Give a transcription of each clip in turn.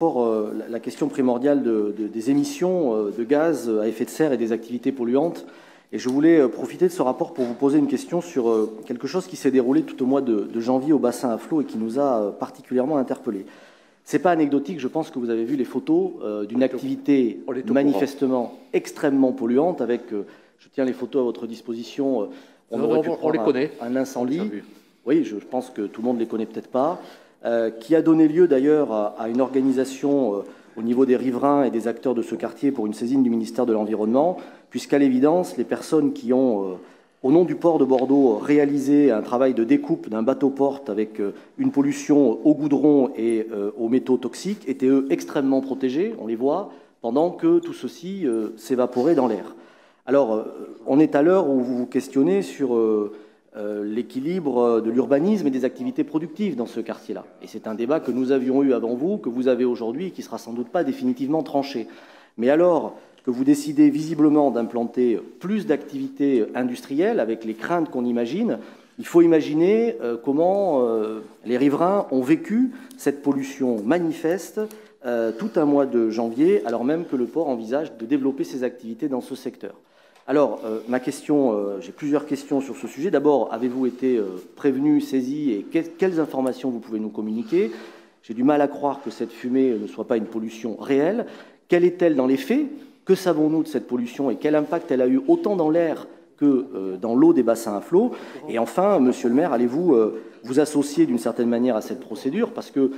La question primordiale des émissions de gaz à effet de serre et des activités polluantes. Et je voulais profiter de ce rapport pour vous poser une question sur quelque chose qui s'est déroulé tout au mois de janvier au bassin à flot et qui nous a particulièrement interpellés. Ce n'est pas anecdotique, je pense que vous avez vu les photos d'une activité manifestement extrêmement polluante avec, je tiens les photos à votre disposition, on les connaît. Un incendie. Oui, je pense que tout le monde ne les connaît peut-être pas. Qui a donné lieu d'ailleurs à une organisation au niveau des riverains et des acteurs de ce quartier pour une saisine du ministère de l'Environnement, puisqu'à l'évidence, les personnes qui ont, au nom du port de Bordeaux, réalisé un travail de découpe d'un bateau-porte avec une pollution au goudron et aux métaux toxiques étaient, eux, extrêmement protégés, on les voit, pendant que tout ceci s'évaporait dans l'air. Alors, on est à l'heure où vous vous questionnez sur l'équilibre de l'urbanisme et des activités productives dans ce quartier-là. Et c'est un débat que nous avions eu avant vous, que vous avez aujourd'hui et qui ne sera sans doute pas définitivement tranché. Mais alors que vous décidez visiblement d'implanter plus d'activités industrielles avec les craintes qu'on imagine, il faut imaginer comment les riverains ont vécu cette pollution manifeste tout un mois de janvier, alors même que le port envisage de développer ses activités dans ce secteur. Alors, ma question, j'ai plusieurs questions sur ce sujet. D'abord, avez-vous été prévenu, saisi et quelles informations vous pouvez nous communiquer? J'ai du mal à croire que cette fumée ne soit pas une pollution réelle. Quelle est-elle dans les faits? Que savons-nous de cette pollution et quel impact elle a eu autant dans l'air que dans l'eau des bassins à flot? Et enfin, monsieur le maire, allez-vous vous associer d'une certaine manière à cette procédure? Parce que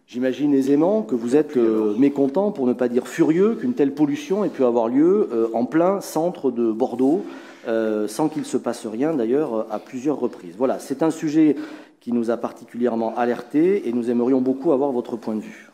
j'imagine aisément que vous êtes mécontent, pour ne pas dire furieux, qu'une telle pollution ait pu avoir lieu en plein centre de Bordeaux, sans qu'il se passe rien d'ailleurs à plusieurs reprises. Voilà, c'est un sujet qui nous a particulièrement alertés et nous aimerions beaucoup avoir votre point de vue.